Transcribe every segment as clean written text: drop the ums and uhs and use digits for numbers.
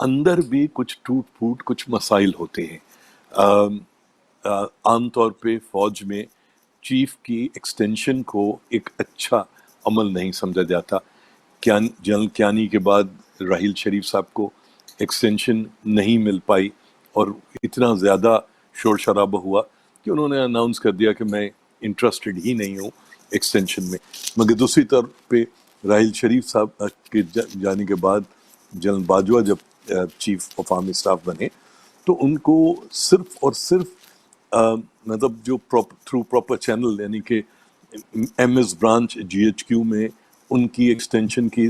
اندر بھی کچھ ٹوٹ پھوٹ کچھ مسائل ہوتے ہیں. عام طور پہ فوج میں چیف کی ایکسٹینشن کو ایک اچھا عمل نہیں سمجھا جاتا. جنرل کیانی کے بعد راحیل شریف صاحب کو ایکسٹینشن نہیں مل پائی اور اتنا زیادہ شور شرابہ ہوا کہ انہوں نے اناؤنس کر دیا کہ میں انٹرسٹڈ ہی نہیں ہوں ایکسٹینشن میں. مگر دوسری طرف پہ راحیل شریف صاحب کے جانے کے بعد جنرل باجوہ جب چیف آف آرمی اسٹاف بنے تو ان کو صرف اور صرف مطلب جو تھرو پراپر چینل یعنی کہ M S branch G H Q میں ان کی ایکسٹینشن کی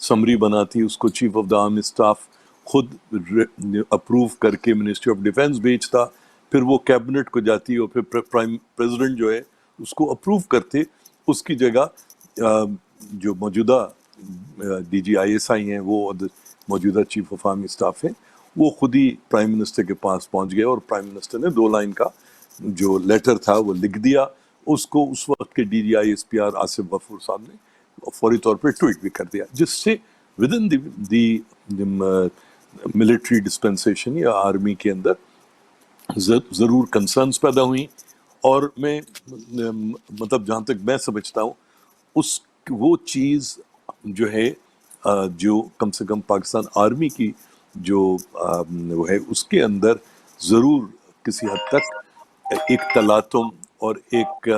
سمری بناتی, اس کو chief of the army staff خود اپروو کر کے منسٹری آف ڈیفینس بھیجتا, پھر وہ کیبنٹ کو جاتی اور پھر پرائم پریزیڈنٹ جو ہے اس کو اپروو کرتے. اس کی جگہ جو موجودہ D G I S I ہیں وہ موجودہ چیف آف آرمی اسٹاف ہیں, وہ خود ہی پرائم منسٹر کے پاس پہنچ گئے اور پرائم منسٹر نے 2 لائن کا جو لیٹر تھا وہ لکھ دیا. اس کو اس وقت کے D G I S P R Asif Ghafoor صاحب نے فوری طور پہ ٹویٹ بھی کر دیا, جس سے with in the military dispensation یا آرمی کے اندر ضرور کنسرنس پیدا ہوئیں. اور میں مطلب جہاں تک میں سمجھتا ہوں وہ چیز جو ہے جو کم سے کم پاکستان آرمی کی جو وہ ہے اس کے اندر ضرور کسی حد تک ایک تلاطم اور ایک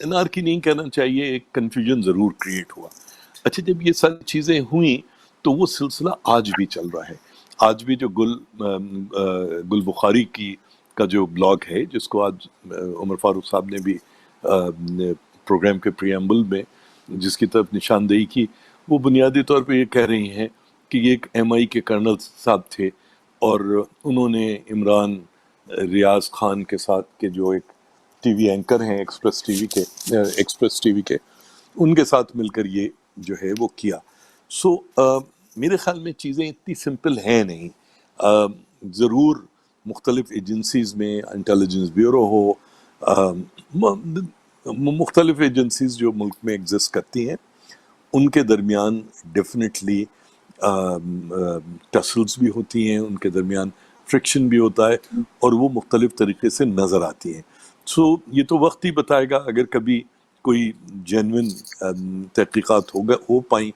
انارکی نہیں کہنا چاہیے, ایک کنفیوژن ضرور کریٹ ہوا. اچھا, جب یہ ساری چیزیں ہوئیں تو وہ سلسلہ آج بھی چل رہا ہے. آج بھی جو گل بخاری کا جو بلاگ ہے جس کو آج عمر فاروق صاحب نے بھی پروگرام کے پریمبل میں جس کی طرف نشاندہی کی, وہ بنیادی طور پہ یہ کہہ رہی ہیں کہ یہ ایک ایم آئی کے کرنل صاحب تھے اور انہوں نے عمران ریاض خان کے ساتھ کے جو ایک ٹی وی اینکر ہیں ایکسپریس ٹی وی کے ان کے ساتھ مل کر یہ جو ہے وہ کیا. سو میرے خیال میں چیزیں اتنی سمپل ہیں نہیں. ضرور مختلف ایجنسیز میں انٹیلیجنس بیورو ہو, مختلف ایجنسیز جو ملک میں ایگزسٹ کرتی ہیں ان کے درمیان ڈیفینیٹلی ٹسلز بھی ہوتی ہیں, ان کے درمیان فرکشن بھی ہوتا ہے اور وہ مختلف طریقے سے نظر آتی ہیں. سو یہ تو وقت ہی بتائے گا. اگر کبھی کوئی جینوئن تحقیقات ہو پائیں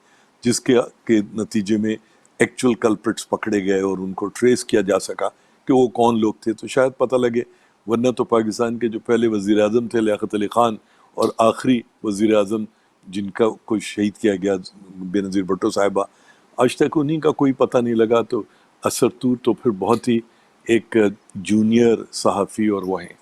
جس کے نتیجے میں ایکچول کلپرٹس پکڑے گئے اور ان کو ٹریس کیا جا سکا کہ وہ کون لوگ تھے, تو شاید پتہ لگے. ورنہ تو پاکستان کے جو پہلے وزیر اعظم تھے لیاقت علی خان اور آخری وزیر اعظم جن کا کوئی شہید کیا گیا بے نظیر بھٹو صاحبہ, آج تک انہیں کا کوئی پتہ نہیں لگا. تو اثر تو پھر بہت ہی ایک جونیئر صحافی اور وہ ہیں.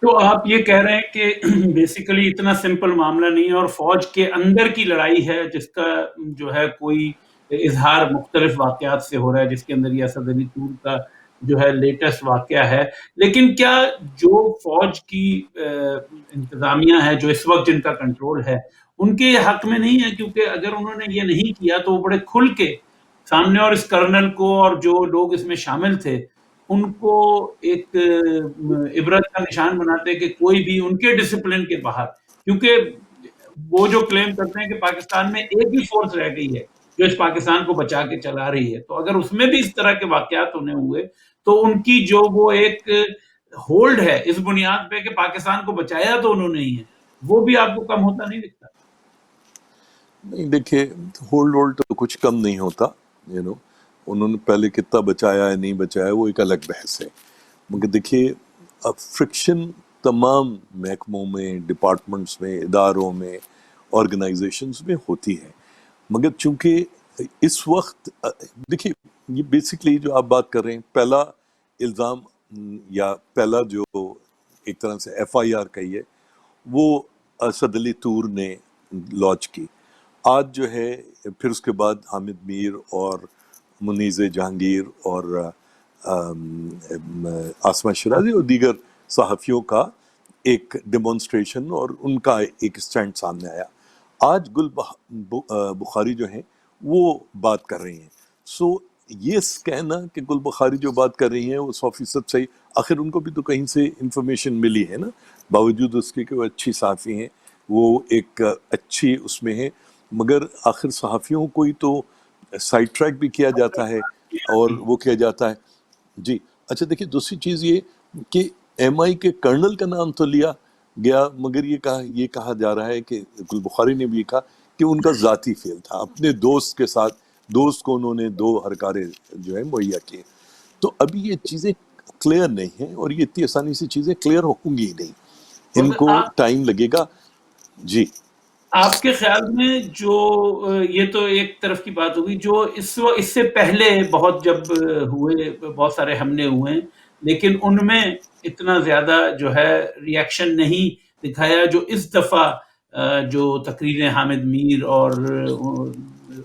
تو آپ یہ کہہ رہے ہیں کہ بیسیکلی اتنا سمپل معاملہ نہیں ہے اور فوج کے اندر کی لڑائی ہے جس کا جو ہے کوئی اظہار مختلف واقعات سے ہو رہا ہے, جس کے اندر یہ اسد علی طور کا جو ہے لیٹسٹ واقعہ ہے. لیکن کیا جو فوج کی انتظامیہ ہے جو اس وقت جن کا کنٹرول ہے ان کے حق میں نہیں ہے, کیونکہ اگر انہوں نے یہ نہیں کیا تو وہ بڑے کھل کے سامنے اور اس کرنل کو اور جو لوگ اس میں شامل تھے ان کو ایک عبرت کا نشان بناتے کہ کوئی بھی ان کے ڈسپلن کے باہر, کیونکہ وہ جو کلیم کرتے ہیں کہ پاکستان میں ایک ہی فورس رہ گئی ہے جو اس پاکستان کو بچا کے چلا رہی ہے, تو اگر اس میں بھی اس طرح کے واقعات ہونے ہوئے تو ان کی جو وہ ایک ہولڈ ہے اس بنیاد پہ کہ پاکستان کو بچایا تو انہوں نے ہی ہے, وہ بھی آپ کو کم ہوتا نہیں دکھتا؟ نہیں دیکھیے, ہولڈ تو کچھ کم نہیں ہوتا. انہوں نے پہلے کتنا بچایا ہے نہیں بچایا وہ ایک الگ بحث ہے. مگر دیکھیے اب فرکشن تمام محکموں میں, ڈپارٹمنٹس میں, اداروں میں, آرگنائزیشنز میں ہوتی ہے. مگر چونکہ اس وقت دیکھیے یہ بیسکلی جو آپ بات کر رہے ہیں, پہلا الزام یا پہلا جو ایک طرح سے ایف آئی آر کہیے وہ اسد علی طور نے لانچ کی. آج جو ہے پھر اس کے بعد حامد میر اور منیز جہانگیر اور آسمہ شیرازی اور دیگر صحافیوں کا ایک ڈیمونسٹریشن اور ان کا ایک سٹینڈ سامنے آیا. آج گل بخاری جو ہیں وہ بات کر رہی ہیں. سو یہ کہنا کہ گل بخاری جو بات کر رہی ہیں وہ 100% صحیح, آخر ان کو بھی تو کہیں سے انفارمیشن ملی ہے نا, باوجود اس کے کہ وہ اچھی صحافی ہیں, وہ ایک اچھی اس میں ہیں. مگر آخر صحافیوں کو ہی تو سائڈ ٹریک بھی کیا جاتا ہے اور وہ کیا جاتا ہے. جی اچھا دیکھیے دوسری چیز یہ کہ ایم آئی کے کرنل کا نام تو لیا گیا، مگر یہ کہا جا رہا ہے کہ گل بخاری نے بھی کہا کہ ان کا ذاتی فیل تھا، اپنے دوست کے ساتھ، دوست کو انہوں نے 2 ہرکارے جو ہے مہیا کیے. تو ابھی یہ چیزیں کلیئر نہیں ہیں اور یہ اتنی آسانی سے چیزیں کلیئر ہوں گی نہیں، ان کو ٹائم لگے گا. جی آپ کے خیال میں جو یہ تو ایک طرف کی بات ہوگی، جو اس سے پہلے بہت جب ہوئے بہت سارے حملے ہوئے ہیں، لیکن ان میں اتنا زیادہ جو ہے ریاکشن نہیں دکھایا جو اس دفعہ جو تقریریں حامد میر اور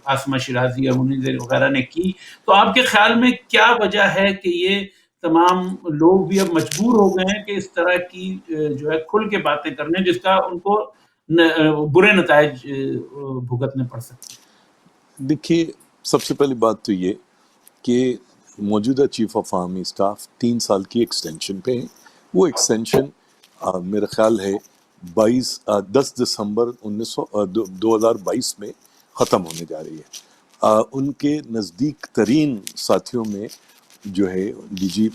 عاصمہ شیرازی اور منیر وغیرہ نے کی. تو آپ کے خیال میں کیا وجہ ہے کہ یہ تمام لوگ بھی اب مجبور ہو گئے ہیں کہ اس طرح کی جو ہے کھل کے باتیں کرنے، جس کا ان کو برے نتائج بھگتنے پڑ سکتے ہیں؟ دیکھیے سب سے پہلی بات تو یہ کہ موجودہ چیف آف آرمی اسٹاف 3 سال کی ایکسٹینشن پہ ہیں. وہ ایکسٹینشن میرا خیال ہے 10 دسمبر 2022 میں ختم ہونے جا رہی ہے. ان کے نزدیک ترین ساتھیوں میں جو ہے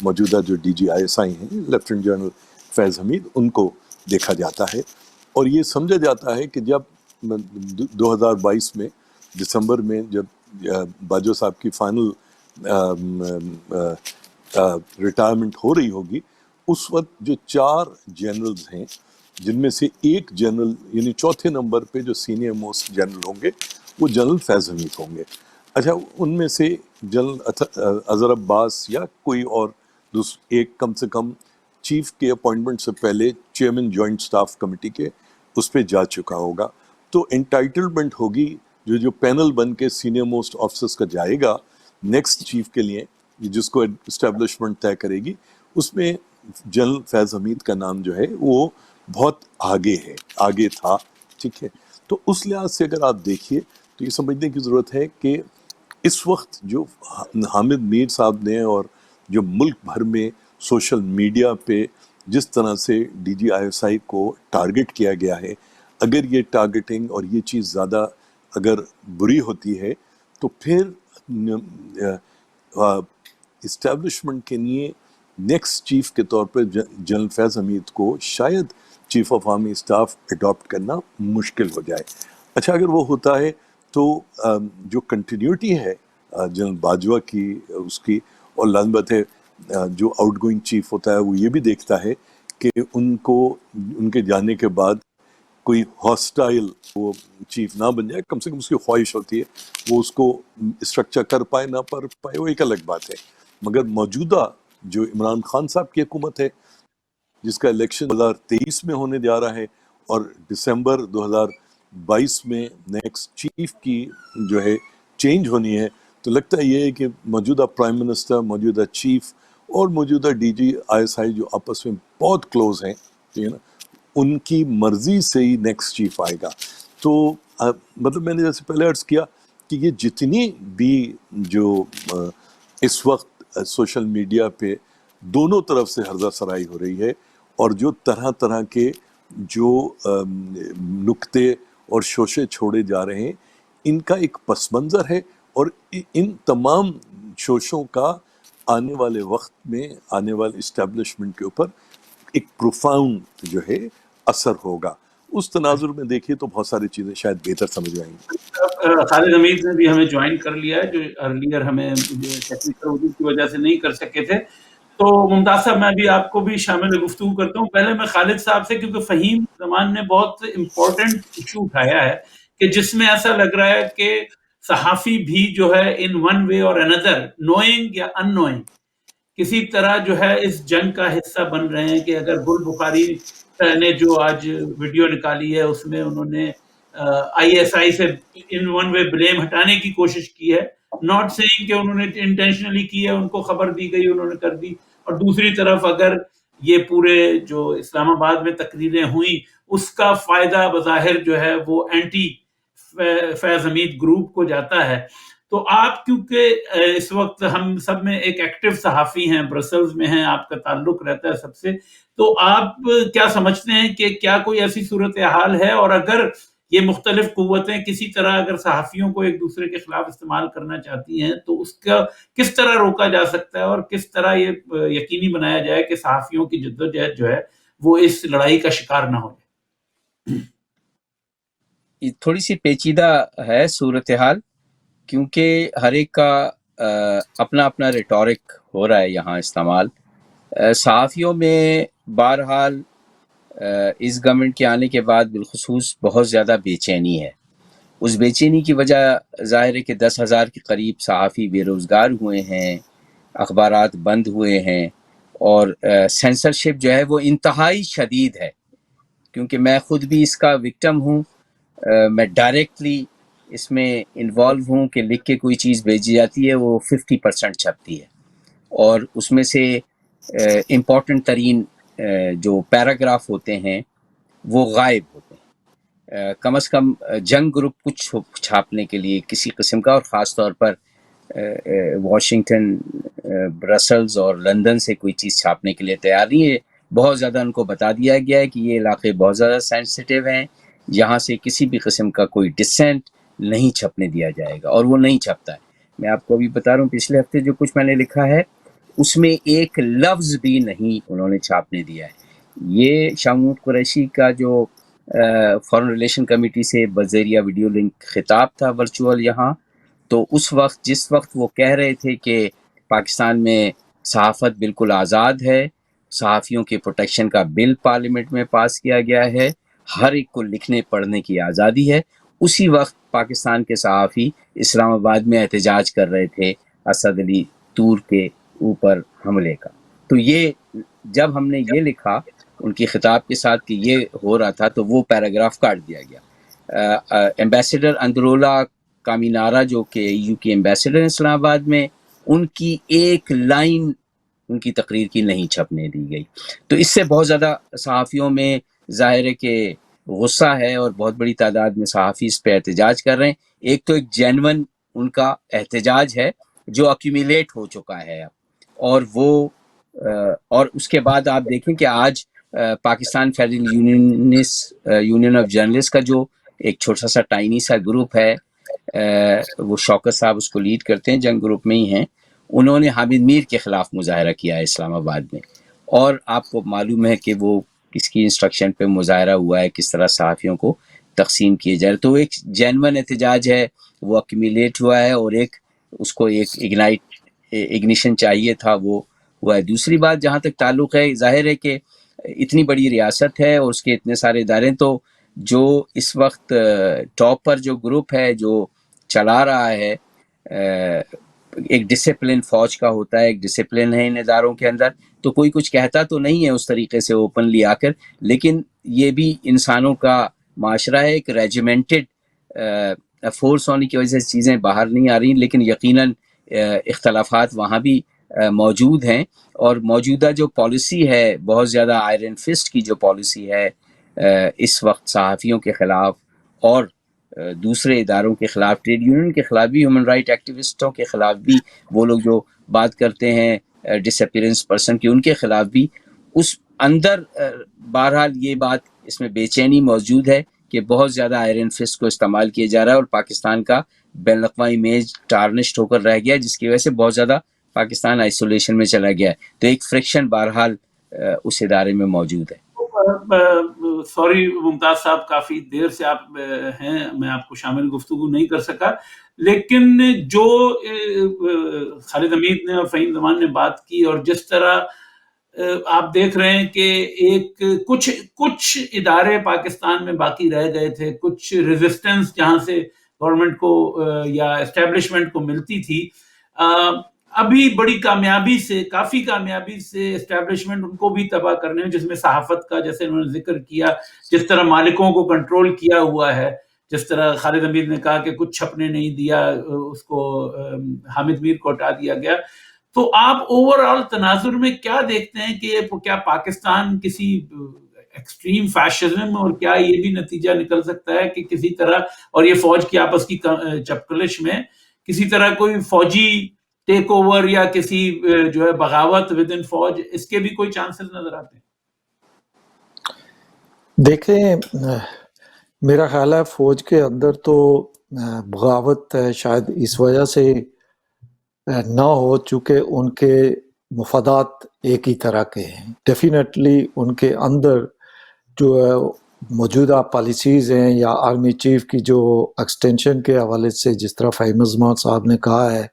موجودہ جو D G I S I ہیں لیفٹیننٹ جنرل فیض حمید، ان کو دیکھا جاتا ہے. اور یہ سمجھا جاتا ہے کہ جب 2022 میں دسمبر میں جب باجوہ صاحب کی فائنل ریٹائرمنٹ ہو رہی ہوگی، اس وقت جو 4 جنرلز ہیں جن میں سے ایک جنرل یعنی چوتھے نمبر پہ جو سینئر موسٹ جنرل ہوں گے وہ جنرل فیض حمید ہوں گے. اچھا ان میں سے جنرل اظہر عباس یا کوئی اور ایک کم سے کم چیف کے اپوائنٹمنٹ سے پہلے چیئرمین جوائنٹ سٹاف کمیٹی کے اس پہ جا چکا ہوگا. تو انٹائٹلمنٹ ہوگی جو پینل بن کے سینئر موسٹ آفیسرز کا جائے گا نیکسٹ چیف کے لیے، جس کو اسٹیبلشمنٹ طے کرے گی، اس میں جنرل فیض حمید کا نام جو ہے وہ بہت آگے تھا. ٹھیک ہے، تو اس لحاظ سے اگر آپ دیکھیے تو یہ سمجھنے کی ضرورت ہے کہ اس وقت جو حامد میر صاحب نے اور جو ملک بھر میں سوشل میڈیا پہ جس طرح سے D G I S I کو ٹارگٹ کیا گیا ہے، اگر یہ ٹارگٹنگ اور یہ چیز زیادہ اگر بری ہوتی ہے تو پھر اسٹیبلشمنٹ کے لیے نیکسٹ چیف کے طور پر جنرل فیض حمید کو شاید chief of army staff adapt کرنا مشکل ہو جائے. اچھا اگر وہ ہوتا ہے تو جو کنٹینیوٹی ہے جنرل باجوہ کی اس کی، اور لازم بات ہے جو آؤٹ گوئنگ چیف ہوتا ہے وہ یہ بھی دیکھتا ہے کہ ان کے جانے کے بعد کوئی ہاسٹائل وہ چیف نہ بن جائے. کم سے کم اس کی خواہش ہوتی ہے وہ اس کو اسٹرکچر کر پائے نہ کر پائے وہ ایک الگ بات ہے. مگر موجودہ جو عمران خان صاحب کی حکومت ہے جس کا الیکشن 2023 میں ہونے جا رہا ہے اور دسمبر 2022 میں نیکسٹ چیف کی جو ہے چینج ہونی ہے، تو لگتا ہے یہ ہے کہ موجودہ پرائم منسٹر، موجودہ چیف اور موجودہ D G I S I جو آپس میں بہت کلوز ہیں، ٹھیک ہے نا، ان کی مرضی سے ہی نیکسٹ چیف آئے گا. تو مطلب میں نے جیسے پہلے عرض کیا کہ یہ جتنی بھی جو اس وقت سوشل میڈیا پہ دونوں طرف سے ہرزہ سرائی ہو رہی ہے اور جو طرح طرح کے جو نکتے اور شوشے چھوڑے جا رہے ہیں، ان کا ایک پس منظر ہے اور ان تمام شوشوں کا آنے والے وقت میں آنے والے اسٹیبلشمنٹ کے اوپر ایک پروفاؤنڈ جو ہے اثر ہوگا. اس تناظر میں دیکھیے تو بہت ساری چیزیں شاید بہتر سمجھ آئیں گی. خالد حمید نے بھی ہمیں جوائن کر لیا ہے، جو ارلیئر ہمیں ٹیکنیکل وجود کی وجہ سے نہیں کر سکے تھے. تو ممتاز صاحب میں بھی آپ کو بھی شامل گفتگو کرتا ہوں. پہلے میں خالد صاحب سے، کیونکہ فہیم زمان نے بہت امپورٹنٹ ایشو اٹھایا ہے کہ جس میں ایسا لگ رہا ہے کہ صحافی بھی جو ہے ان ون وے اور اندر، نوئنگ یا ان نوئنگ، کسی طرح جو ہے اس جنگ کا حصہ بن رہے ہیں. کہ اگر گل بخاری نے جو آج ویڈیو نکالی ہے اس میں انہوں نے آئی ایس آئی سے ان ون وے بلیم ہٹانے کی کوشش کی ہے، ناٹ سیئنگ کہ انہوں نے انٹینشنلی کی ہے، ان کو خبر دی گئی انہوں نے کر دی. اور دوسری طرف اگر یہ پورے جو اسلام آباد میں تقریریں ہوئیں اس کا فائدہ بظاہر جو ہے وہ اینٹی فیض حمید گروپ کو جاتا ہے. تو آپ کیونکہ اس وقت ہم سب میں ایک ایکٹیو صحافی ہیں، برسلز میں ہیں، آپ کا تعلق رہتا ہے سب سے، تو آپ کیا سمجھتے ہیں کہ کیا کوئی ایسی صورتحال ہے؟ اور اگر یہ مختلف قوتیں کسی طرح اگر صحافیوں کو ایک دوسرے کے خلاف استعمال کرنا چاہتی ہیں تو اس کا کس طرح روکا جا سکتا ہے اور کس طرح یہ یقینی بنایا جائے کہ صحافیوں کی جدوجہد جو ہے وہ اس لڑائی کا شکار نہ ہو جائے؟ یہ تھوڑی سی پیچیدہ ہے صورتحال، کیونکہ ہر ایک کا اپنا اپنا ریٹورک ہو رہا ہے یہاں استعمال. صحافیوں میں بہرحال اس گورنمنٹ کے آنے کے بعد بالخصوص بہت زیادہ بے چینی ہے. اس بے چینی کی وجہ ظاہر ہے کہ 10,000 کے قریب صحافی بے روزگار ہوئے ہیں، اخبارات بند ہوئے ہیں، اور سینسرشپ جو ہے وہ انتہائی شدید ہے. کیونکہ میں خود بھی اس کا وکٹم ہوں، میں ڈائریکٹلی اس میں انوالو ہوں کہ لکھ کے کوئی چیز بھیجی جاتی ہے وہ 50% چھپتی ہے، اور اس میں سے امپورٹنٹ ترین جو پیراگراف ہوتے ہیں وہ غائب ہوتے ہیں. کم از کم جنگ گروپ کچھ چھاپنے کے لیے کسی قسم کا، اور خاص طور پر واشنگٹن، برسلز اور لندن سے کوئی چیز چھاپنے کے لیے تیار نہیں ہے. بہت زیادہ ان کو بتا دیا گیا ہے کہ یہ علاقے بہت زیادہ سینسٹیو ہیں، یہاں سے کسی بھی قسم کا کوئی ڈسینٹ نہیں چھپنے دیا جائے گا، اور وہ نہیں چھپتا ہے. میں آپ کو ابھی بتا رہا ہوں پچھلے ہفتے جو کچھ میں نے لکھا ہے اس میں ایک لفظ بھی نہیں انہوں نے چھاپنے دیا ہے. یہ شاہ محمود قریشی کا جو فارن ریلیشن کمیٹی سے بذریعہ ویڈیو لنک خطاب تھا ورچوئل یہاں، تو اس وقت جس وقت وہ کہہ رہے تھے کہ پاکستان میں صحافت بالکل آزاد ہے، صحافیوں کے پروٹیکشن کا بل پارلیمنٹ میں پاس کیا گیا ہے، ہر ایک کو لکھنے پڑھنے کی آزادی ہے، اسی وقت پاکستان کے صحافی اسلام آباد میں احتجاج کر رہے تھے اسد علی طور کے اوپر حملے کا. تو یہ جب ہم نے یہ لکھا ان کی خطاب کے ساتھ کہ یہ ہو رہا تھا تو وہ پیراگراف کاٹ دیا گیا. ایمبیسیڈر اندرولا کامینارا جو کہ یو کے ایمبیسیڈر اسلام آباد میں، ان کی ایک لائن ان کی تقریر کی نہیں چھپنے دی گئی. تو اس سے بہت زیادہ صحافیوں میں ظاہر ہے کہ غصہ ہے، اور بہت بڑی تعداد میں صحافی اس پہ احتجاج کر رہے ہیں. ایک تو ایک جینون ان کا احتجاج ہے جو ایکیومولیٹ ہو چکا ہے اب، اور وہ اور اس کے بعد آپ دیکھیں کہ آج Pakistan federal union of journalist کا جو ایک چھوٹا سا ٹائنی سا گروپ ہے، وہ شوکت صاحب اس کو لیڈ کرتے ہیں، جنگ گروپ میں ہی ہیں، انہوں نے حامد میر کے خلاف مظاہرہ کیا ہے اسلام آباد میں. اور آپ کو معلوم ہے کہ وہ کس کی انسٹرکشن پہ مظاہرہ ہوا ہے، کس طرح صحافیوں کو تقسیم کیے جا رہے. تو ایک جینون احتجاج ہے، وہ ایکومولیٹ ہوا ہے، اور ایک اس کو ایک اگنیشن چاہیے تھا، وہ ہوا ہے. دوسری بات جہاں تک تعلق ہے، ظاہر ہے کہ اتنی بڑی ریاست ہے اور اس کے اتنے سارے ادارے، تو جو اس وقت ٹاپ پر جو گروپ ہے جو چلا رہا ہے، ایک ڈسپلن فوج کا ہوتا ہے، ایک ڈسپلن ہے ان اداروں کے اندر، تو کوئی کچھ کہتا تو نہیں ہے اس طریقے سے اوپنلی آ کر، لیکن یہ بھی انسانوں کا معاشرہ ہے، ایک ریجیمنٹڈ فورس ہونے کی وجہ سے چیزیں باہر نہیں آ رہی، لیکن یقیناً اختلافات وہاں بھی موجود ہیں. اور موجودہ جو پالیسی ہے، بہت زیادہ آئرن فسٹ کی جو پالیسی ہے اس وقت صحافیوں کے خلاف اور دوسرے اداروں کے خلاف، ٹریڈ یونین کے خلاف بھی، ہیومن رائٹ ایکٹیوسٹوں کے خلاف بھی، وہ لوگ جو بات کرتے ہیں ڈس اپیرنس پرسن کی، ان کے خلاف بھی، اس اندر بہرحال یہ بات اس میں بے چینی موجود ہے کہ بہت زیادہ آئرن فسٹ کو استعمال کیا جا رہا ہے، اور پاکستان کا بین الاقوامی امیج ٹارنشڈ ہو کر رہ گیا، جس کی وجہ سے بہت زیادہ پاکستان آئسولیشن میں چلا گیا ہے. تو ایک فرکشن بہرحال اس ادارے میں موجود ہے. سوری ممتاز صاحب، کافی دیر سے آپ ہیں، میں آپ کو شامل گفتگو نہیں کر سکا، لیکن جو خالد حمید نے اور فہیم زمان نے بات کی، اور جس طرح آپ دیکھ رہے ہیں کہ ایک کچھ ادارے پاکستان میں باقی رہ گئے تھے، کچھ ریزسٹنس جہاں سے گورنمنٹ کو یا اسٹیبلشمنٹ کو ملتی تھی، ابھی بڑی کافی کامیابی سے اسٹیبلشمنٹ ان کو بھی تباہ کرنے میں، جس میں صحافت کا جیسے انہوں نے ذکر کیا، جس طرح مالکوں کو کنٹرول کیا ہوا ہے، جس طرح خالد حمید نے کہا کہ کچھ چھپنے نہیں دیا، اس کو حامد میر کو ہٹا دیا گیا. تو آپ اوور آل تناظر میں کیا دیکھتے ہیں کہ کیا پاکستان کسی ایکسٹریم فیشزم، اور کیا یہ بھی نتیجہ نکل سکتا ہے کہ کسی طرح، اور یہ فوج کی آپس کی چپکلش میں کسی طرح کوئی فوجی ٹیک اوور یا کسی جو ہے بغاوت ود ان فوج، اس کے بھی کوئی چانسز نظر آتے ہیں؟ دیکھیں، میرا خیال ہے فوج کے اندر تو بغاوت شاید اس وجہ سے نہ ہو چونکہ ان کے مفادات ایک ہی طرح کے ہیں. ڈیفینیٹلی ان کے اندر جو موجودہ پالیسیز ہیں یا آرمی چیف کی جو ایکسٹینشن کے حوالے سے جس طرح فہیم زمان صاحب نے کہا ہے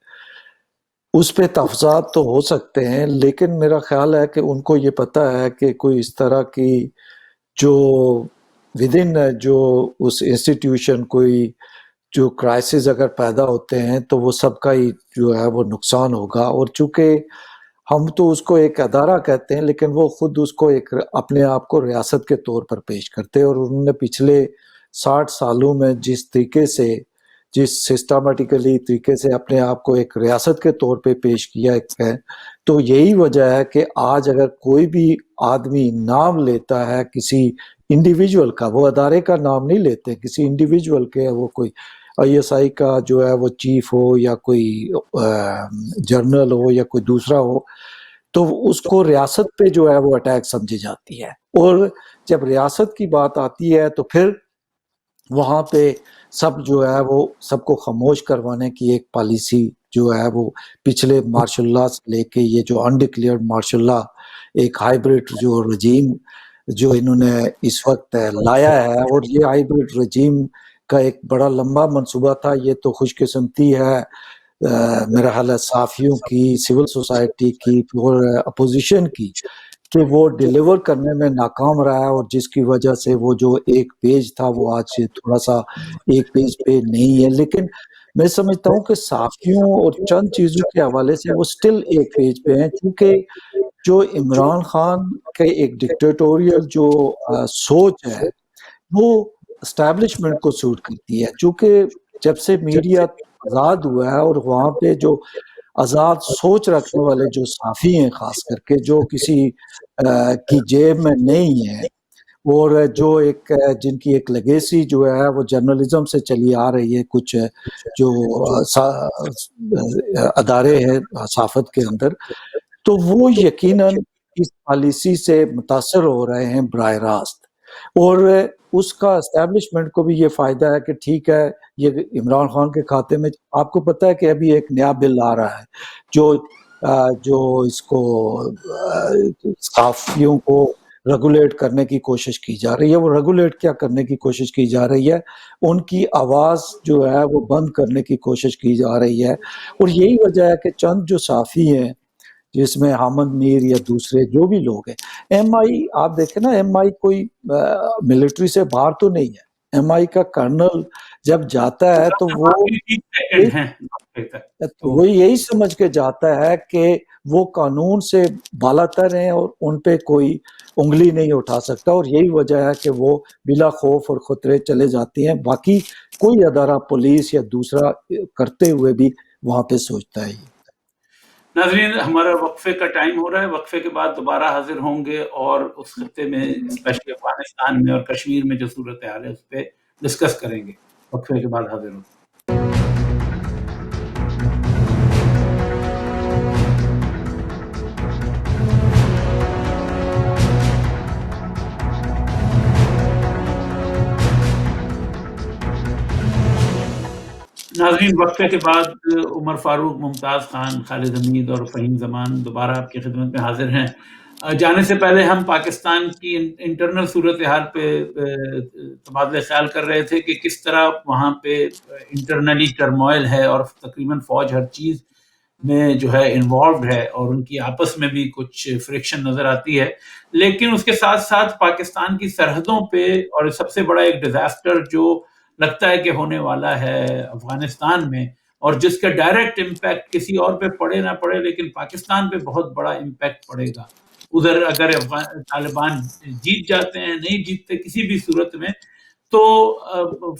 اس پہ تفصیلات تو ہو سکتے ہیں، لیکن میرا خیال ہے کہ ان کو یہ پتہ ہے کہ کوئی اس طرح کی جو ودن جو اس انسٹیٹیوشن کوئی جو کرائسس اگر پیدا ہوتے ہیں تو وہ سب کا ہی جو ہے وہ نقصان ہوگا. اور چونکہ ہم تو اس کو ایک ادارہ کہتے ہیں لیکن وہ خود اس کو ایک اپنے آپ کو ریاست کے طور پر پیش کرتے ہیں، اور انہوں نے پچھلے 60 سالوں میں جس طریقے سے جس سسٹمیٹیکلی طریقے سے اپنے آپ کو ایک ریاست کے طور پہ پیش کیا ہے، تو یہی وجہ ہے کہ آج اگر کوئی بھی آدمی نام لیتا ہے کسی انڈیویجول کا، وہ ادارے کا نام نہیں لیتے، کسی انڈیویجول کے، وہ کوئی آئی ایس آئی کا جو ہے وہ چیف ہو یا کوئی جرنل ہو یا کوئی دوسرا ہو، تو اس کو ریاست پہ جو ہے وہ اٹیک سمجھی جاتی ہے. اور جب ریاست کی بات آتی ہے تو پھر وہاں پہ سب جو ہے وہ سب کو خاموش کروانے کی ایک پالیسی جو ہے وہ پچھلے مارشل اللہ سے لے کے یہ جو انڈکلیئرڈ مارشل اللہ ایک ہائیبرڈ جو رجیم جو انہوں نے اس وقت لایا ہے، اور یہ ہائیبرڈ رجیم کا ایک بڑا لمبا منصوبہ تھا. یہ تو خوش قسمتی ہے میرا خیال ہے صحافیوں کی، سول سوسائٹی کی اور اپوزیشن کی کہ وہ ڈیلیور کرنے میں ناکام رہا ہے، اور جس کی وجہ سے وہ جو ایک پیج تھا وہ آج تھوڑا سا ایک پیج پہ نہیں ہے. لیکن میں سمجھتا ہوں کہ صحافیوں اور چند چیزوں کے حوالے سے وہ سٹل ایک پیج پہ ہیں، کیونکہ جو عمران خان کے ایک ڈکٹیٹوریل جو سوچ ہے وہ اسٹیبلشمنٹ کو سوٹ کرتی ہے. چونکہ جب سے میڈیا آزاد ہوا ہے اور وہاں پہ جو آزاد سوچ رکھنے والے جو صحافی ہیں خاص کر کے جو کسی کی جیب میں نہیں ہے، اور جو ایک جن کی ایک لیگیسی جو ہے وہ جرنلزم سے چلی آ رہی ہے، کچھ جو ادارے ہیں صحافت کے اندر، تو وہ یقیناً اس پالیسی سے متاثر ہو رہے ہیں براہ راست. اور اس کا اسٹیبلشمنٹ کو بھی یہ فائدہ ہے کہ ٹھیک ہے یہ عمران خان کے کھاتے میں، آپ کو پتہ ہے کہ ابھی ایک نیا بل آ رہا ہے جو اس کو صحافیوں کو ریگولیٹ کرنے کی کوشش کی جا رہی ہے. وہ ریگولیٹ کیا کرنے کی کوشش کی جا رہی ہے؟ ان کی آواز جو ہے وہ بند کرنے کی کوشش کی جا رہی ہے. اور یہی وجہ ہے کہ چند جو صحافی ہیں جس میں حامد میر یا دوسرے جو بھی لوگ ہیں، ایم آئی آپ دیکھیں نا، ایم آئی کوئی ملٹری سے باہر تو نہیں ہے. ایم آئی کا کرنل جب جاتا ہے تو وہ یہی سمجھ کے جاتا ہے کہ وہ قانون سے بالا تر ہیں اور ان پہ کوئی انگلی نہیں اٹھا سکتا، اور یہی وجہ ہے کہ وہ بلا خوف اور خطرے چلے جاتے ہیں. باقی کوئی ادارہ پولیس یا دوسرا کرتے ہوئے بھی وہاں پہ سوچتا ہے. ناظرین، ہمارا وقفے کا ٹائم ہو رہا ہے. وقفے کے بعد دوبارہ حاضر ہوں گے اور اس خطے میں اسپیشلی افغانستان میں اور کشمیر میں جو صورتحال ہے اس پہ ڈسکس کریں گے. وقفے کے بعد حاضر ہوں. ناظرین، وقفے کے بعد عمر فاروق، ممتاز خان، خالد حمید اور فہیم زمان دوبارہ آپ کی خدمت میں حاضر ہیں. جانے سے پہلے ہم پاکستان کی انٹرنل صورتحال پہ تبادلہ خیال کر رہے تھے کہ کس طرح وہاں پہ انٹرنلی ٹرموائل ہے اور تقریباً فوج ہر چیز میں جو ہے انوالوڈ ہے اور ان کی آپس میں بھی کچھ فرکشن نظر آتی ہے. لیکن اس کے ساتھ ساتھ پاکستان کی سرحدوں پہ اور سب سے بڑا ایک ڈیزاسٹر جو لگتا ہے کہ ہونے والا ہے افغانستان میں، اور جس کا ڈائریکٹ امپیکٹ کسی اور پہ پڑے نہ پڑے لیکن پاکستان پہ بہت بڑا امپیکٹ پڑے گا. ادھر اگر طالبان جیت جاتے ہیں، نہیں جیتتے کسی بھی صورت میں، تو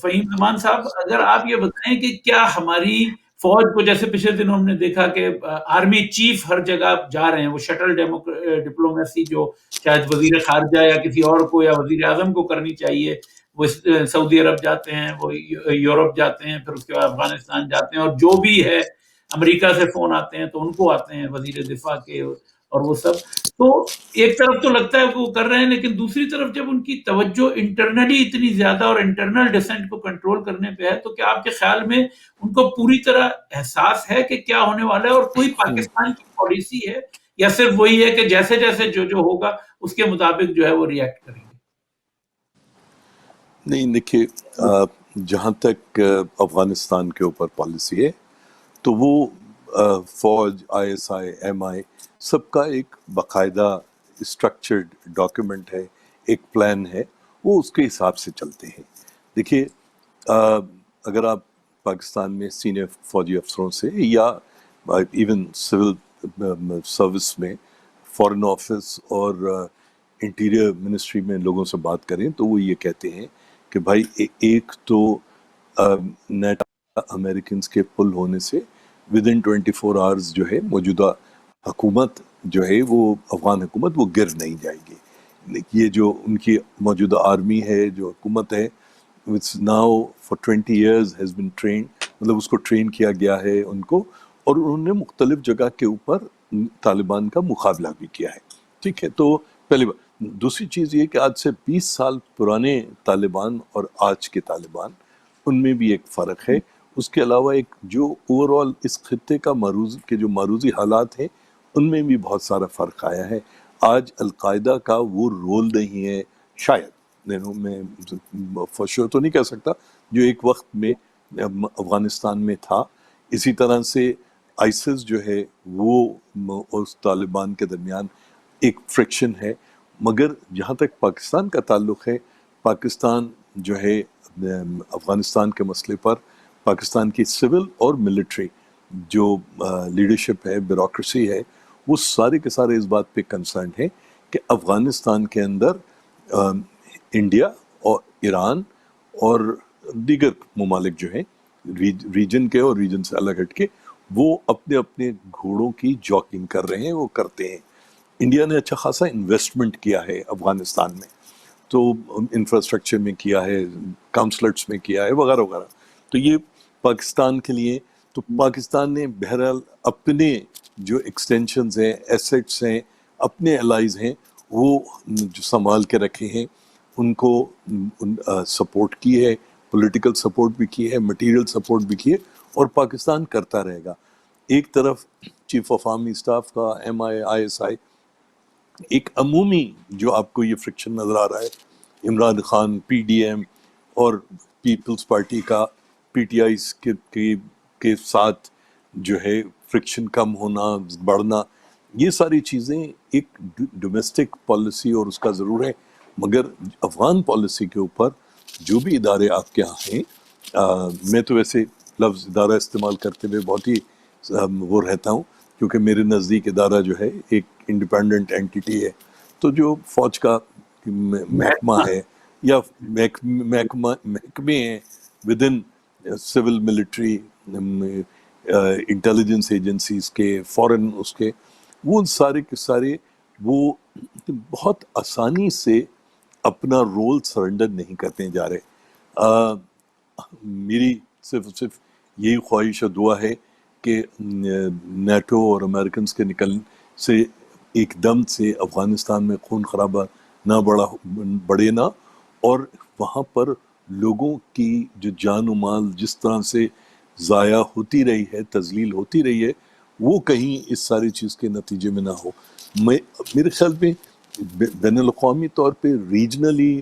فہیم زمان صاحب اگر آپ یہ بتائیں کہ کیا ہماری فوج کو، جیسے پچھلے دن ہم نے دیکھا کہ آرمی چیف ہر جگہ جا رہے ہیں، وہ شٹل ڈپلومیسی جو شاید وزیر خارجہ یا کسی اور کو یا وزیر اعظم کو کرنی چاہیے، وہ سعودی عرب جاتے ہیں، وہ یورپ جاتے ہیں، پھر اس کے بعد افغانستان جاتے ہیں، اور جو بھی ہے امریکہ سے فون آتے ہیں تو ان کو آتے ہیں وزیر دفاع کے اور وہ سب. تو ایک طرف تو لگتا ہے کہ وہ کر رہے ہیں، لیکن دوسری طرف جب ان کی توجہ انٹرنلی اتنی زیادہ اور انٹرنل ڈسینٹ کو کنٹرول کرنے پہ ہے، تو کیا آپ کے خیال میں ان کو پوری طرح احساس ہے کہ کیا ہونے والا ہے، اور کوئی پاکستان کی پالیسی ہے، یا صرف وہی ہے کہ جیسے جیسے جو ہوگا اس کے مطابق جو ہے وہ ریئیکٹ کریں گے؟ نہیں دیکھیے، جہاں تک افغانستان کے اوپر پالیسی ہے تو وہ فوج، ISI، MI سب کا ایک باقاعدہ اسٹرکچرڈ ڈاکیومنٹ ہے، ایک پلان ہے، وہ اس کے حساب سے چلتے ہیں. دیکھیے، اگر آپ پاکستان میں سینئر فوجی افسروں سے یا ایون سول سروس میں فارن آفس اور انٹیریئر منسٹری میں لوگوں سے بات کریں تو وہ یہ کہتے ہیں کہ بھائی ایک تو نیٹو امریکنز کے پل ہونے سے ود ان 24 آورز جو ہے موجودہ حکومت جو ہے وہ افغان حکومت وہ گر نہیں جائے گی. یہ جو ان کی موجودہ آرمی ہے، جو حکومت ہے، which now for 20 years has been trained، مطلب اس کو ٹرین کیا گیا ہے ان کو، اور انہوں نے مختلف جگہ کے اوپر طالبان کا مقابلہ بھی کیا ہے. ٹھیک ہے، تو پہلی بات. دوسری چیز یہ کہ آج سے 20 سال پرانے طالبان اور آج کے طالبان، ان میں بھی ایک فرق ہے. اس کے علاوہ ایک جو اوور آل اس خطے کا معروضی حالات ہیں ان میں بھی بہت سارا فرق آیا ہے. آج القاعدہ کا وہ رول نہیں ہے، شاید میں فشور تو نہیں کہہ سکتا، جو ایک وقت میں افغانستان میں تھا. اسی طرح سے آئسس جو ہے وہ اس طالبان کے درمیان ایک فرکشن ہے. مگر جہاں تک پاکستان کا تعلق ہے، پاکستان جو ہے افغانستان کے مسئلے پر پاکستان کی سول اور ملٹری جو لیڈرشپ ہے، بیوروکریسی ہے، وہ سارے کے سارے اس بات پہ کنسرنڈ ہیں کہ افغانستان کے اندر انڈیا اور ایران اور دیگر ممالک جو ہیں ریجن کے اور ریجن سے الگ ہٹ کے، وہ اپنے اپنے گھوڑوں کی جاکنگ کر رہے ہیں، وہ کرتے ہیں. انڈیا نے اچھا خاصا انویسٹمنٹ کیا ہے افغانستان میں، تو انفراسٹرکچر میں کیا ہے، کانسلیٹس میں کیا ہے، وغیرہ وغیرہ. تو یہ پاکستان کے لیے، تو پاکستان نے بہرحال اپنے جو ایکسٹینشنز ہیں، ایسیٹس ہیں، اپنے الائز ہیں، وہ جو سنبھال کے رکھے ہیں، ان کو سپورٹ کی ہے، پولیٹیکل سپورٹ بھی کی ہے، مٹیریل سپورٹ بھی کی ہے، اور پاکستان کرتا رہے گا. ایک طرف چیف آف آرمی اسٹاف کا، MI، ISI، ایک عمومی جو آپ کو یہ فرکشن نظر آ رہا ہے، عمران خان، PDM اور پیپلز پارٹی کا PTI کے ساتھ جو ہے فرکشن کم ہونا، بڑھنا، یہ ساری چیزیں ایک ڈومیسٹک پالیسی اور اس کا ضرور ہے. مگر افغان پالیسی کے اوپر جو بھی ادارے آپ کے ہاں ہیں، میں تو ویسے لفظ ادارہ استعمال کرتے ہوئے بہت ہی وہ رہتا ہوں، کیونکہ میرے نزدیک ادارہ جو ہے ایک انڈیپینڈنٹ اینٹیٹی ہے. تو جو فوج کا محکمہ ہے یا محکمے ہیں with in civil military, intelligence agencies کے، فورن اس کے، وہ سارے کے سارے وہ بہت آسانی سے اپنا رول سرنڈر نہیں کرتے جا رہے. میری صرف یہی خواہش اور دعا ہے کہ نیٹو اور امریکنز کے نکلنے سے ایک دم سے افغانستان میں خون خرابہ نہ بڑھے نہ، اور وہاں پر لوگوں کی جو جان و مال جس طرح سے ضائع ہوتی رہی ہے، تذلیل ہوتی رہی ہے، وہ کہیں اس ساری چیز کے نتیجے میں نہ ہو. میرے خیال میں بین الاقوامی طور پہ ریجنلی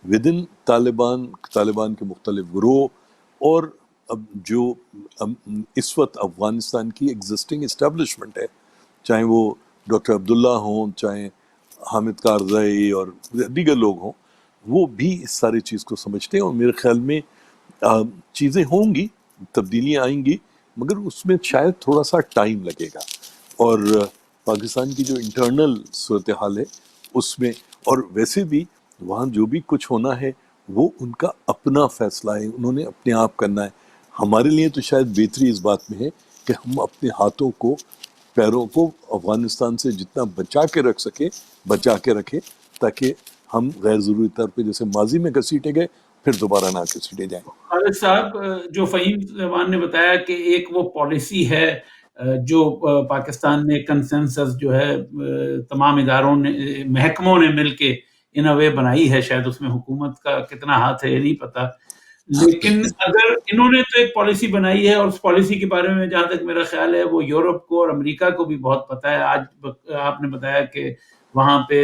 ود ان طالبان کے مختلف گروہ، اور اب جو اس وقت افغانستان کی ایگزسٹنگ اسٹیبلشمنٹ ہے، چاہے وہ ڈاکٹر عبداللہ ہوں، چاہے حامد کارزئی اور دیگر لوگ ہوں، وہ بھی اس ساری چیز کو سمجھتے ہیں. اور میرے خیال میں چیزیں ہوں گی، تبدیلیاں آئیں گی، مگر اس میں شاید تھوڑا سا ٹائم لگے گا. اور پاکستان کی جو انٹرنل صورتحال ہے اس میں، اور ویسے بھی وہاں جو بھی کچھ ہونا ہے وہ ان کا اپنا فیصلہ ہے، انہوں نے اپنے آپ کرنا ہے. ہمارے لیے تو شاید بہتری اس بات میں ہے کہ ہم اپنے ہاتھوں کو، پیروں کو افغانستان سے جتنا بچا کے رکھ سکے بچا کے رکھے، تاکہ ہم غیر ضروری طور پہ جیسے ماضی میں گھسیٹے گئے پھر دوبارہ نہ گھسیٹے جائیں. خالد صاحب، جو فہیم زمان نے بتایا کہ ایک وہ پالیسی ہے جو پاکستان میں کنسنسس جو ہے تمام اداروں نے محکموں نے مل کے ان اے وے بنائی ہے، شاید اس میں حکومت کا کتنا ہاتھ ہے یہ نہیں پتا، لیکن اگر انہوں نے تو ایک پالیسی بنائی ہے، اور اس پالیسی کے بارے میں جہاں تک میرا خیال ہے وہ یورپ کو اور امریکہ کو بھی بہت پتہ ہے. آج آپ نے بتایا کہ وہاں پہ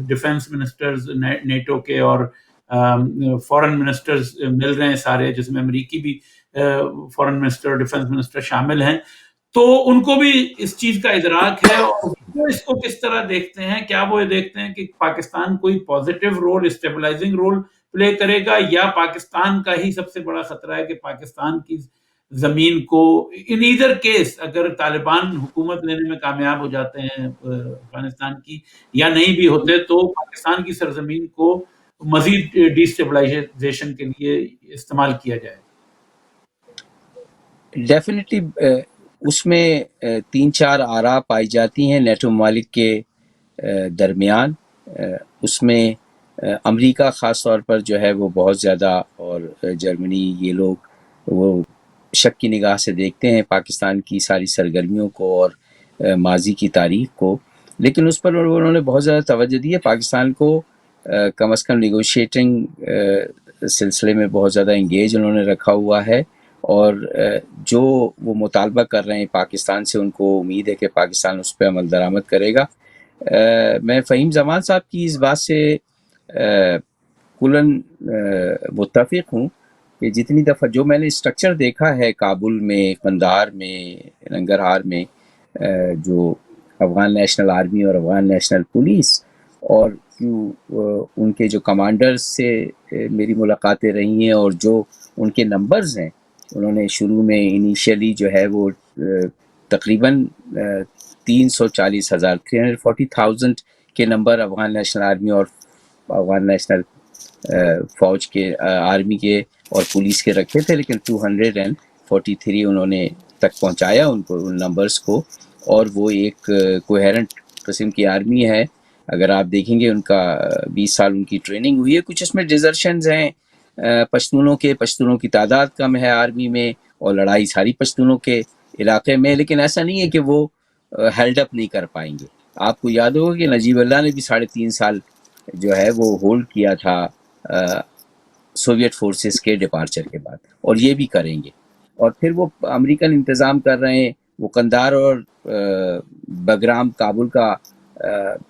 ڈیفنس منسٹرز نیٹو کے اور فورن منسٹرز مل رہے ہیں سارے، جس میں امریکی بھی فورن منسٹر ڈیفنس منسٹر شامل ہیں، تو ان کو بھی اس چیز کا ادراک ہے. اور وہ اس کو کس طرح دیکھتے ہیں؟ کیا وہ یہ دیکھتے ہیں کہ پاکستان کوئی positive role, stabilising role play کرے گا، یا پاکستان کا ہی سب سے بڑا خطرہ ہے کہ پاکستان کی زمین کو ان ایدر کیس اگر طالبان حکومت لینے میں کامیاب ہو جاتے ہیں افغانستان کی، یا نہیں بھی ہوتے، تو پاکستان کی سرزمین کو مزید ڈیسٹیبلائزیشن کے لیے استعمال کیا جائے؟ ڈیفینیٹلی اس میں 3-4 آراء پائی جاتی ہیں نیٹو ممالک کے درمیان. اس میں امریکہ خاص طور پر جو ہے وہ بہت زیادہ، اور جرمنی، یہ لوگ وہ شک کی نگاہ سے دیکھتے ہیں پاکستان کی ساری سرگرمیوں کو اور ماضی کی تاریخ کو. لیکن اس پر انہوں نے بہت زیادہ توجہ دی ہے. پاکستان کو کم از کم نیگوشیٹنگ سلسلے میں بہت زیادہ انگیج انہوں نے رکھا ہوا ہے، اور جو وہ مطالبہ کر رہے ہیں پاکستان سے، ان کو امید ہے کہ پاکستان اس پہ عمل درآمد کرے گا. میں فہیم زمان صاحب کی اس بات سے کلاً متفق ہوں کہ جتنی دفعہ جو میں نے اسٹرکچر دیکھا ہے کابل میں، قندھار میں، ننگرہار میں، جو افغان نیشنل آرمی اور افغان نیشنل پولیس، اور ان کے جو کمانڈرز سے میری ملاقاتیں رہی ہیں، اور جو ان کے نمبرز ہیں، انہوں نے شروع میں انیشیلی جو ہے وہ تقریباً 340,000 کے نمبر افغان نیشنل آرمی اور افغان نیشنل فوج کے آرمی کے اور پولیس کے رکھے تھے، لیکن 243 انہوں نے تک پہنچایا ان کو، ان نمبرز کو. اور وہ ایک کوہیرنٹ قسم کی آرمی ہے. اگر آپ دیکھیں گے ان کا 20 سال ان کی ٹریننگ ہوئی ہے. کچھ اس میں ڈیزرشنز ہیں پشتونوں کی تعداد کم ہے آرمی میں، اور لڑائی ساری پشتونوں کے علاقے میں، لیکن ایسا نہیں ہے کہ وہ ہیلڈ اپ نہیں کر پائیں گے. آپ کو یاد ہوگا کہ نجیب اللہ نے بھی 3.5 سال جو ہے وہ ہولڈ کیا تھا سوویت فورسز کے ڈپارچر کے بعد، اور یہ بھی کریں گے. اور پھر وہ امریکن انتظام کر رہے ہیں، وہ قندھار اور بگرام کابل کا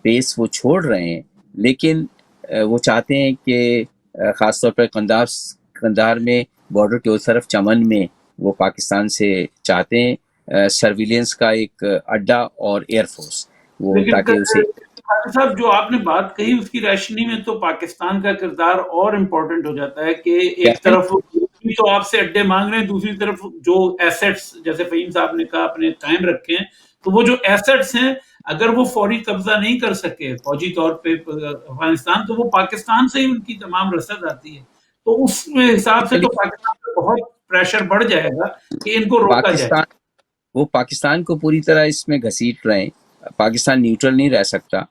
بیس وہ چھوڑ رہے ہیں، لیکن وہ چاہتے ہیں کہ خاص طور پر قندھار میں بارڈر کے اس طرف چمن میں وہ پاکستان سے چاہتے ہیں سرویلنس کا ایک اڈا اور ایئر فورس، وہ تاکہ اسے صاحب جو آپ نے بات کہی اس کی روشنی میں تو پاکستان کا کردار اور امپورٹنٹ ہو جاتا ہے کہ ایک طرف تو آپ سے اڈے مانگ رہے ہیں، دوسری طرف جو ایسٹس جیسے فہیم صاحب نے کہا اپنے قائم رکھے ہیں، تو وہ جو ایسٹس ہیں اگر وہ فوری قبضہ نہیں کر سکے فوجی طور پہ افغانستان، تو وہ پاکستان سے ہی ان کی تمام رسد آتی ہے. تو اس حساب سے تو پاکستان پہ بہت پریشر بڑھ جائے گا کہ ان کو روکا جائے. وہ پاکستان کو پوری طرح اس میں گھسیٹ رہے ہیں. پاکستان نیوٹرل نہیں رہ سکتا.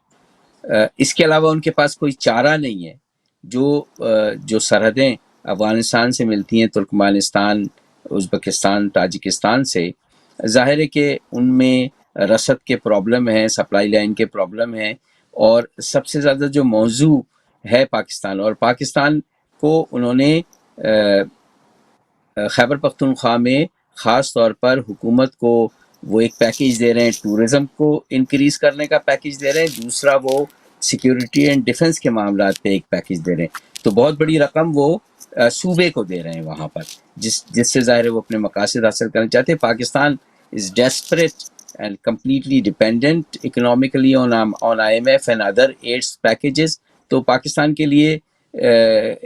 اس کے علاوہ ان کے پاس کوئی چارہ نہیں ہے. جو سرحدیں افغانستان سے ملتی ہیں، ترکمانستان، ازبکستان، تاجکستان سے، ظاہر ہے کہ ان میں رسد کے پرابلم ہیں، سپلائی لائن کے پرابلم ہیں، اور سب سے زیادہ جو موضوع ہے پاکستان، اور پاکستان کو انہوں نے خیبر پختونخوا میں خاص طور پر حکومت کو وہ ایک پیکیج دے رہے ہیں، ٹورزم کو انکریز کرنے کا پیکیج دے رہے ہیں، دوسرا وہ سیکیورٹی اینڈ ڈیفنس کے معاملات پہ ایک پیکیج دے رہے ہیں. تو بہت بڑی رقم وہ صوبے کو دے رہے ہیں وہاں پر، جس سے ظاہر ہے وہ اپنے مقاصد حاصل کرنا چاہتے ہیں. پاکستان از desperate and completely dependent economically on IMF and other aids packages. تو پاکستان کے لیے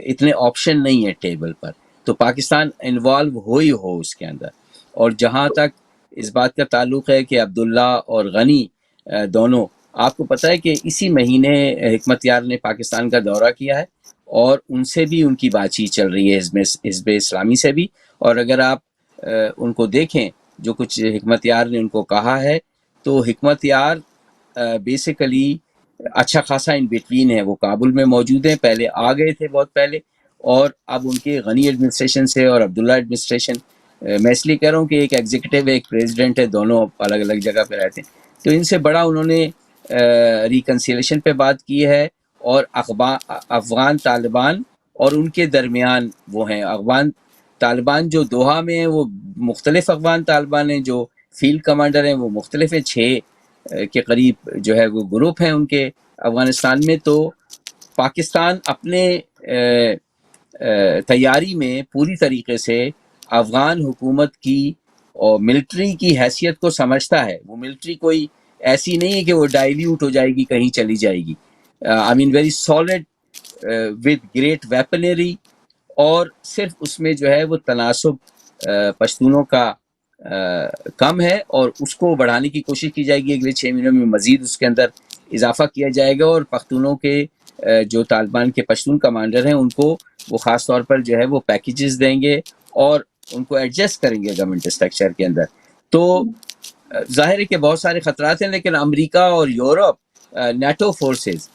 اتنے آپشن نہیں ہے ٹیبل پر، تو پاکستان انوالو ہو اس کے اندر. اور جہاں تک اس بات کا تعلق ہے کہ عبداللہ اور غنی دونوں، آپ کو پتہ ہے کہ اسی مہینے حکمت یار نے پاکستان کا دورہ کیا ہے، اور ان سے بھی ان کی بات چیت چل رہی ہے، حزب اسلامی سے بھی. اور اگر آپ ان کو دیکھیں جو کچھ حکمت یار نے ان کو کہا ہے، تو حکمت یار بیسیکلی اچھا خاصا ان بٹوین ہے. وہ کابل میں موجود ہیں، پہلے آ گئے تھے بہت پہلے، اور اب ان کے غنی ایڈمنسٹریشن سے اور عبداللہ ایڈمنسٹریشن میں اس لیے کہہ رہا ہوں کہ ایک ایگزیکٹو ایک پریزیڈنٹ ہے، دونوں الگ الگ جگہ پہ رہتے ہیں، تو ان سے بڑا انہوں نے ریکنسیلیشن پہ بات کی ہے، اور افغان طالبان اور ان کے درمیان وہ ہیں افغان طالبان جو دوحہ میں ہیں، وہ مختلف افغان طالبان ہیں، جو فیلڈ کمانڈر ہیں وہ مختلف ہیں، 6 کے قریب جو ہے وہ گروپ ہیں ان کے افغانستان میں. تو پاکستان اپنے تیاری میں پوری طریقے سے افغان حکومت کی اور ملٹری کی حیثیت کو سمجھتا ہے. وہ ملٹری کوئی ایسی نہیں ہے کہ وہ ڈائلیوٹ ہو جائے گی، کہیں چلی جائے گی. I mean very solid with great weaponry, اور صرف اس میں جو ہے وہ تناسب پشتونوں کا کم ہے، اور اس کو بڑھانے کی کوشش کی جائے گی. اگلے 6 مہینوں میں مزید اس کے اندر اضافہ کیا جائے گا، اور پختونوں کے جو طالبان کے پشتون کمانڈر ہیں ان کو وہ خاص طور پر جو ہے وہ پیکیجز دیں گے اور ان کو ایڈجسٹ کریں گے گورنمنٹ اسٹرکچر کے اندر. تو ظاہر ہے کہ بہت سارے خطرات ہیں، لیکن امریکہ اور یورپ، نیٹو فورسز،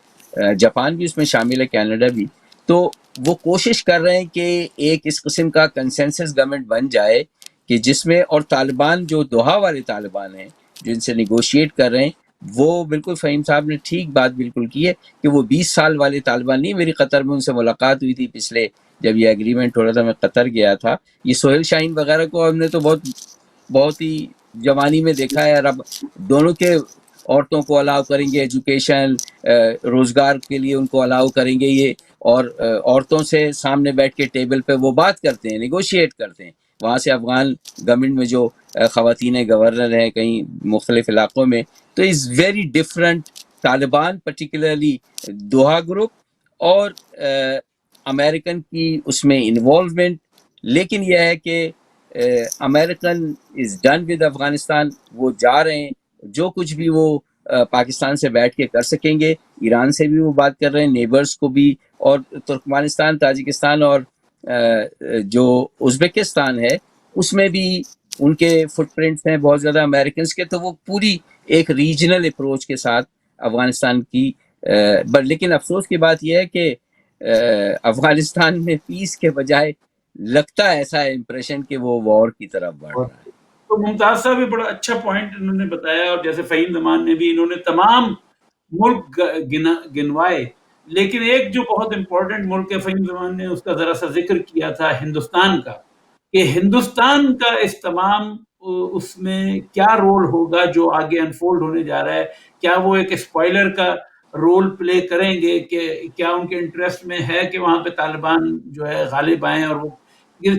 جاپان بھی اس میں شامل ہے، کینیڈا بھی، تو وہ کوشش کر رہے ہیں کہ ایک اس قسم کا کنسنسس گورنمنٹ بن جائے کہ جس میں، اور طالبان جو دوحہ والے طالبان ہیں جو ان سے نیگوشیٹ کر رہے ہیں، وہ بالکل فہیم صاحب نے ٹھیک بات بالکل کی ہے کہ وہ 20 سال والے طالبان نہیں. میری قطر میں ان سے ملاقات ہوئی تھی پچھلے، جب یہ ایگریمنٹ ہو رہا تھا، میں قطر گیا تھا. یہ سہیل شاہین وغیرہ کو ہم نے تو بہت ہی جوانی میں دیکھا ہے، اور اب دونوں کے عورتوں کو الاؤ کریں گے ایجوکیشن، روزگار کے لیے ان کو الاؤ کریں گے یہ، اور عورتوں سے سامنے بیٹھ کے ٹیبل پہ وہ بات کرتے ہیں، نیگوشیٹ کرتے ہیں. وہاں سے افغان گورنمنٹ میں جو خواتین گورنر ہیں کہیں مختلف علاقوں میں، تو is very different. Taliban particularly Doha group اور امریکن کی اس میں انوالومنٹ. لیکن یہ ہے کہ American is done with Afghanistan, وہ جا رہے ہیں، جو کچھ بھی وہ پاکستان سے بیٹھ کے کر سکیں گے. ایران سے بھی وہ بات کر رہے ہیں، نیبرز کو بھی، اور ترکمانستان، تاجکستان اور جو ازبکستان ہے اس میں بھی ان کے فٹ پرنٹس ہیں بہت زیادہ امریکنز کے. تو وہ پوری ایک ریجنل اپروچ کے ساتھ افغانستان کی، لیکن افسوس کی بات یہ ہے کہ افغانستان میں پیس کے بجائے لگتا ہے ایسا امپریشن کہ وہ وار کی طرف بڑھ رہا ہے. تو ممتاز صاحب بھی بڑا اچھا پوائنٹ انہوں نے بتایا، اور جیسے فہیم زمان نے بھی، انہوں نے تمام ملک گنوائے، لیکن ایک جو بہت امپورٹنٹ ملک ہے، فہیم زمان نے اس کا ذرا سا ذکر کیا تھا، ہندوستان کا، کہ ہندوستان کا اس تمام اس میں کیا رول ہوگا جو آگے انفولڈ ہونے جا رہا ہے. کیا وہ ایک اسپوائلر کا رول پلے کریں گے، کہ کیا ان کے انٹرسٹ میں ہے کہ وہاں پہ طالبان جو ہے غالب آئیں، اور وہ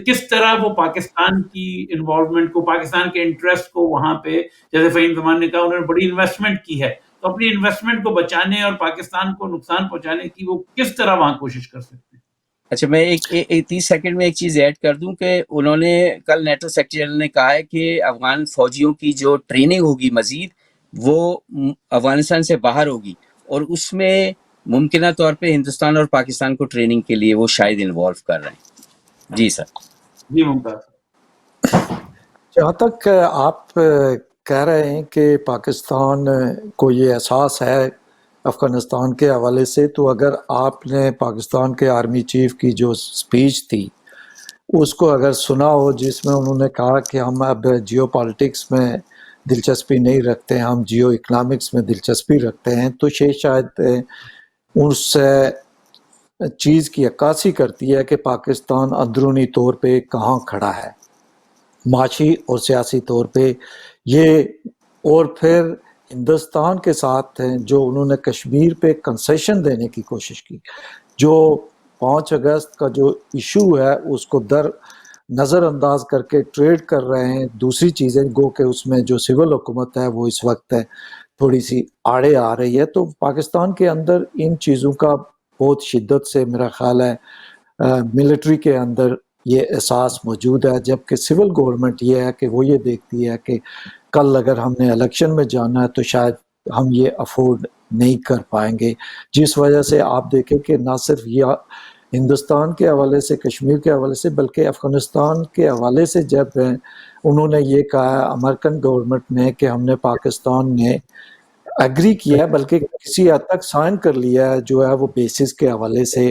کس طرح وہ پاکستان کی انوالومنٹ کو، پاکستان کے انٹرسٹ کو وہاں پہ، جیسے فہیم زمان نے کہا انہوں نے بڑی انویسٹمنٹ کی ہے، تو اپنی انویسٹمنٹ کو بچانے اور پاکستان کو نقصان پہنچانے کی وہ کس طرح وہاں کوشش کر سکتے ہیں. اچھا، میں ایک 30 سیکنڈ میں ایک چیز ایڈ کر دوں کہ انہوں نے کل نیٹو سیکرٹری جنرل نے کہا ہے کہ افغان فوجیوں کی جو ٹریننگ ہوگی مزید، وہ افغانستان سے باہر ہوگی، اور اس میں ممکنہ طور پہ ہندوستان اور پاکستان کو ٹریننگ کے لیے وہ شاید انوالو کر رہے ہیں. جی سر. جی ممتاز. جہاں تک آپ کہہ رہے ہیں کہ پاکستان کو یہ احساس ہے افغانستان کے حوالے سے، تو اگر آپ نے پاکستان کے آرمی چیف کی جو سپیچ تھی اس کو اگر سنا ہو، جس میں انہوں نے کہا کہ ہم اب جیو پالیٹکس میں دلچسپی نہیں رکھتے، ہم جیو اکنامکس میں دلچسپی رکھتے ہیں، تو یہ شاید اس چیز کی عکاسی کرتی ہے کہ پاکستان اندرونی طور پہ کہاں کھڑا ہے، معاشی اور سیاسی طور پہ یہ. اور پھر ہندوستان کے ساتھ جو انہوں نے کشمیر پہ کنسیشن دینے کی کوشش کی، جو 5 اگست کا جو ایشو ہے اس کو نظر انداز کر کے ٹریڈ کر رہے ہیں دوسری چیزیں، گو کہ اس میں جو سول حکومت ہے وہ اس وقت تھوڑی سی آڑے آ رہی ہے. تو پاکستان کے اندر ان چیزوں کا بہت شدت سے میرا خیال ہے ملٹری کے اندر یہ احساس موجود ہے، جبکہ سول گورنمنٹ یہ ہے کہ وہ یہ دیکھتی ہے کہ کل اگر ہم نے الیکشن میں جانا ہے تو شاید ہم یہ افورڈ نہیں کر پائیں گے. جس وجہ سے آپ دیکھیں کہ نہ صرف یہ ہندوستان کے حوالے سے، کشمیر کے حوالے سے، بلکہ افغانستان کے حوالے سے جب انہوں نے یہ کہا امریکن گورنمنٹ نے کہ ہم نے پاکستان نے ایگری کیا ہے، بلکہ کسی حد تک سائن کر لیا ہے جو ہے وہ بیسس کے حوالے سے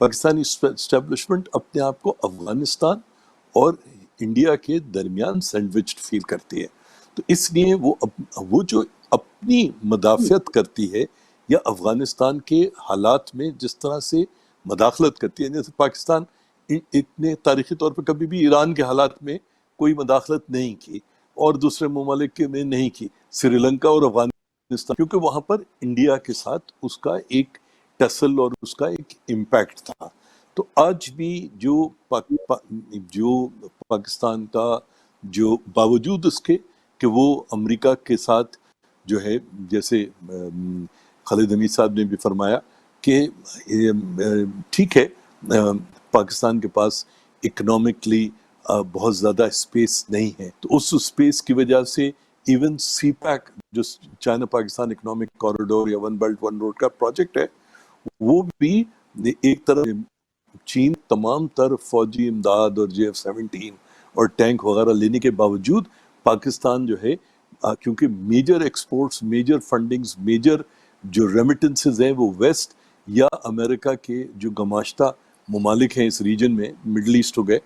پاکستانی اسٹیبلشمنٹ اپنے آپ کو افغانستان اور انڈیا کے درمیان سینڈوچڈ فیل کرتی ہے. تو اس لیے وہ جو اپنی مدافعت کرتی ہے یا افغانستان کے حالات میں جس طرح سے مداخلت کرتی ہے، جیسے پاکستان اتنے تاریخی طور پر کبھی بھی ایران کے حالات میں کوئی مداخلت نہیں کی اور دوسرے ممالک میں نہیں کی، سری لنکا اور افغانستان، کیونکہ وہاں پر انڈیا کے ساتھ اس کا ایک ٹسل اور اس کا ایک امپیکٹ تھا. تو آج بھی جو پاکستان کا جو باوجود اس کے کہ وہ امریکہ کے ساتھ جو ہے، جیسے خالد حمید صاحب نے بھی فرمایا کہ ٹھیک ہے پاکستان کے پاس اکنامکلی بہت زیادہ اسپیس نہیں ہے، تو اس اسپیس کی وجہ سے ایون سی پیک جو چائنا پاکستان اکنامک کوریڈور یا ون بیلٹ ون روڈ کا پروجیکٹ ہے، وہ بھی ایک طرف چین تمام تر فوجی امداد اور JF-17 اور ٹینک وغیرہ لینے کے باوجود پاکستان جو ہے کیونکہ major exports, major fundings, major جو ریمیٹنسز ہیں وہ ویسٹ یا امریکہ کے جو گماشتہ ممالک ہیں اس ریجن میں، مڈل ایسٹ ہو گئے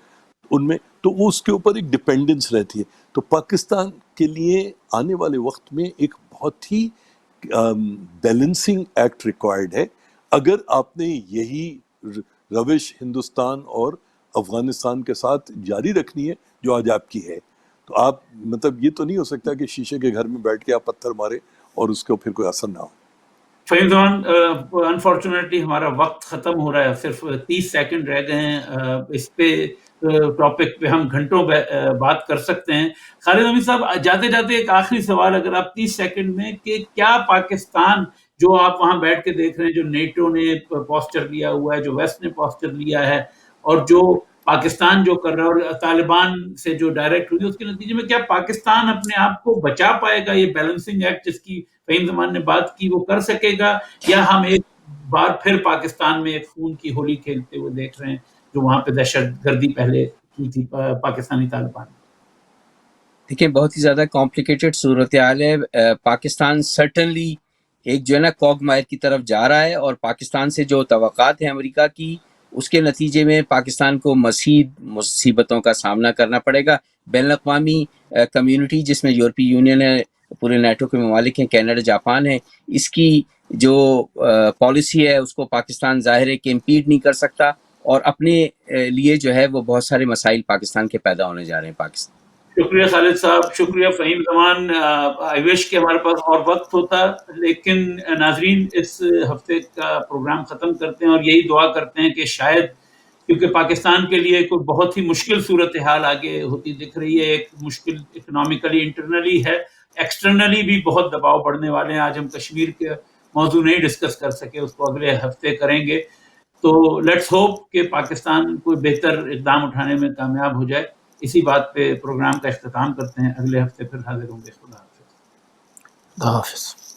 ان میں، تو وہ اس کے اوپر ایک ڈپینڈنس رہتی ہے. تو پاکستان کے لیے آنے والے وقت میں ایک بہت ہی بیلنسنگ ایکٹ ریکوائرڈ ہے. اگر آپ نے یہی روش ہندوستان اور افغانستان کے ساتھ جاری رکھنی ہے جو آج آپ کی ہے، تو آپ مطلب یہ تو نہیں ہو سکتا کہ شیشے کے گھر میں بیٹھ کے آپ پتھر مارے اور اس کو پھر کوئی اثر نہ ہو. فہیم زمان، انفارچونیٹلی ہمارا وقت ختم ہو رہا ہے، صرف 30 سیکنڈ رہ گئے ہیں. اس پہ ٹاپک پہ ہم گھنٹوں بات کر سکتے ہیں. خالد حمید صاحب، جاتے جاتے ایک آخری سوال اگر آپ 30 سیکنڈ میں، کہ کیا پاکستان جو آپ وہاں بیٹھ کے دیکھ رہے ہیں، جو نیٹو نے پوسچر لیا ہوا ہے، جو ویسٹ نے پوسچر لیا ہے، اور جو پاکستان جو کر رہا ہے اور طالبان سے جو ڈائریکٹ ہوئی، اس کے نتیجے میں کیا پاکستان اپنے آپ کو بچا پائے گا؟ یہ بیلنسنگ ایکٹ جس کی فہیم زمان نے بات کی وہ کر سکے گا، یا ہم ایک بار پھر پاکستان میں ایک خون کی ہولی کھیلتے ہوئے دیکھ رہے ہیں جو وہاں پہ دہشت گردی پہلے کی تھی پاکستانی طالبان؟ دیکھیں، بہت ہی زیادہ کمپلیکیٹڈ صورتحال ہے. پاکستان سرٹنلی ایک جو ہے نا کوگ مائر کی طرف جا رہا ہے، اور پاکستان سے جو توقعات ہیں امریکہ کی، اس کے نتیجے میں پاکستان کو مزید مصیبتوں کا سامنا کرنا پڑے گا. بین الاقوامی کمیونٹی جس میں یورپی یونین ہے، پورے نیٹو کے ممالک ہیں، کینیڈا، جاپان ہے، اس کی جو پالیسی ہے اس کو پاکستان ظاہر ہے کہ امپیڈ نہیں کر سکتا، اور اپنے لیے جو ہے وہ بہت سارے مسائل پاکستان کے پیدا ہونے جا رہے ہیں. پاکستان، شکریہ خالد صاحب، شکریہ فہیم زمان. آئی وش کہ ہمارے پاس اور وقت ہوتا، لیکن ناظرین اس ہفتے کا پروگرام ختم کرتے ہیں اور یہی دعا کرتے ہیں کہ شاید، کیونکہ پاکستان کے لیے کوئی بہت ہی مشکل صورتحال آگے ہوتی دکھ رہی ہے، ایک مشکل اکنامیکلی انٹرنلی ہے، ایکسٹرنلی بھی بہت دباؤ بڑھنے والے ہیں. آج ہم کشمیر کے موضوع نہیں ڈسکس کر سکے، اس کو اگلے ہفتے کریں گے. تو لیٹس ہوپ کہ پاکستان کوئی بہتر اقدام اٹھانے میں کامیاب ہو جائے. اسی بات پہ پروگرام کا اختتام کرتے ہیں، اگلے ہفتے پھر حاضر ہوں گے. خدا حافظ. خدا حافظ.